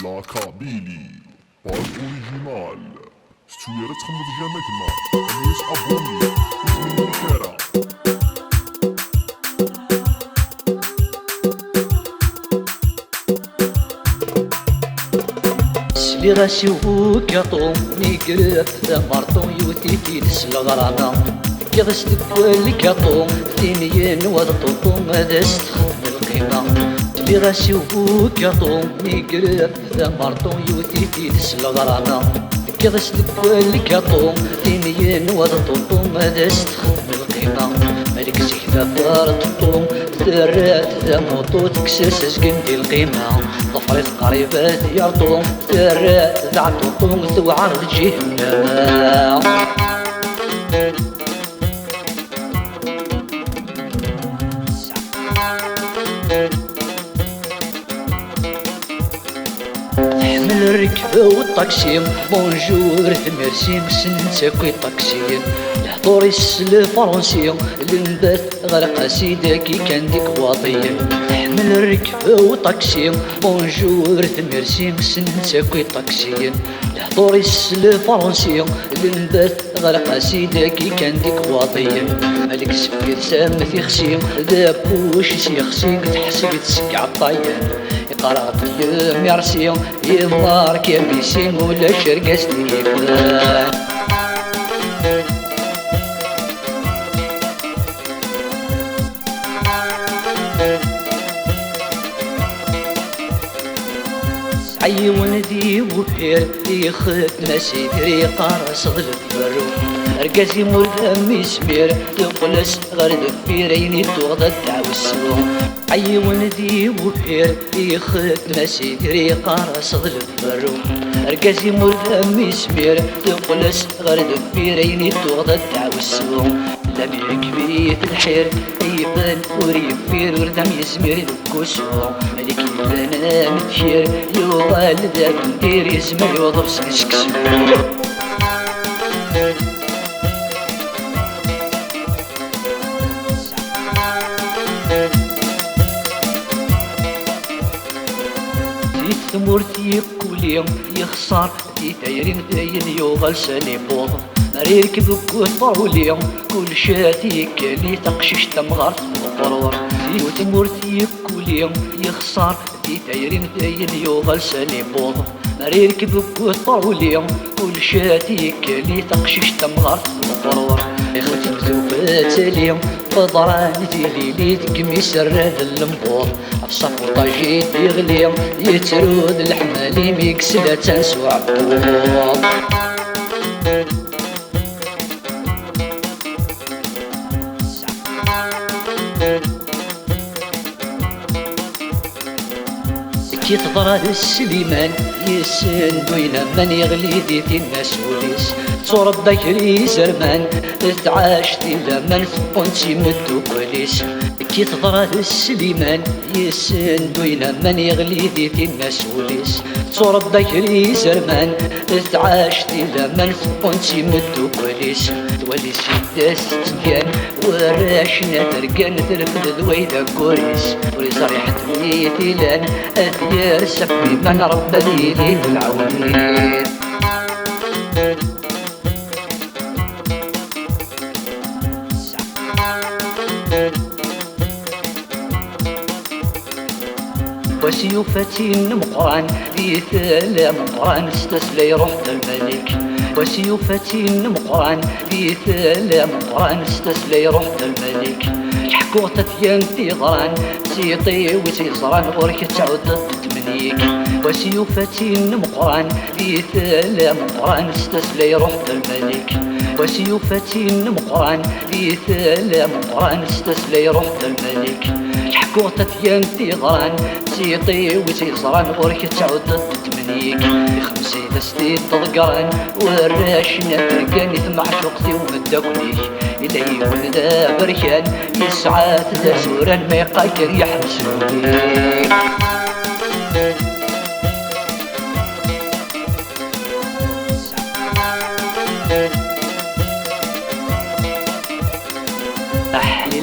لاكابيلي بالاوريجينال ستويرة تخمض جامكنا الناس ابوني وزمين الكارع سلي غاسي وكاطو نيقرب ثمرتو يوتي في الغرامة كيف استقبل الكاطو ثينيين وضطوطو ماذا استخدم القيمة سلي غاسي وكاطو نيقرب ثمرتو يوتي في الغرامة كيف استقبل الكاطو ثينيين وضطوطو ماذا استخدم القيمة مالك سيكفا فارطوطو ثرات ثموطو تكسس سكندي القيمة ضفرت قريبات يعطو ثرات تعطوطو ثوعرض جهنم تحمل الركبة والطاكسي بونجور ميرسي مسنساكوي طاكسي الحضور يسل فرنسي لنبات غرق سيداكي كان ديك واطية تحمل الركبة والطاكسي بونجور ميرسي مسنساكوي طاكسي الحضور يسل فرنسي لنبات غرق سيداكي كان ديك واطية مالك سفير سام في خسيم ذابوش سيخسي تحسق تسكع الطايان قرأت يوم يرسي يمارك يميسين ولا شرقس ليفان سعي وندي وبير يخدنا سيدري قارص الفرو رقازي مرد مسمير يقلس غرد في ريني تغضى تعوسو عي وندي وبير يخدنا سيدري قارص الفرو رقازي مرد مسمير يقلس غرد في ريني تغضى تعوسو لم يكبيت الحير يبان وريفير وردم يزمير الكوسو ملك يبان متشير يوغال ذاك ندير يزمر يوضر سكسكسو ثمورتي كوليم يخسر في تايرين داين يوغل سالي بوض ريركب كوطاوليم كل شاتي كالي تقشش تمغار تمغرور ثمورتي كوليم يخسر في تايرين داين يوغل سالي بوض ريركب كوطاوليم كل شاتي كالي تقشش تمغار تمغرور اخوتي مزوفات اليوم فضران تيلي تكميس الراد اللمبور عفصف وطاجيت يغلي يترود الحمالي ميكسلة تنسوع عبور كي تضرى السليمان يسن دوينا من يغلي ديتي الناس وليس تصورب بكري زرمان تعاش دي لمن ثبونتي مدو كوليس كي تضرى السليمان يسن دوينا من يغلي ديتي الناس وليس تصورب بكري زرمان تعاش دي لمن ثبونتي مدو كوليس تولي سيداس تتكان وراشنا ترقان ترفد ذويدا كوريس وريس ريحة ميتي لان أثيار سفي من ربى ليلي العوين وسيوفتي مقران في ثلا مقران استسلي رحت الملك وسيوفتي مقران في ثلا مقران استسلي رحت الملك حكوطة ينتي ضران سيطي وسيصران غورك تعود تتمنيك وسيوفتي مقران في ثلا مقران استسلي رحت الملك وسيوفتي مقران في ثلا مقران استسلي رحت الملك حكوطة ينتي ضران سيطي وسيصران غورك تعود تتمنيك خمسي دستي تضقران وراشنا ترقاني ثم عشوقتي ومداكنيك إلا يكون ذا بركان يسعى ذا زوران ما يقاير يحبسوني أحلي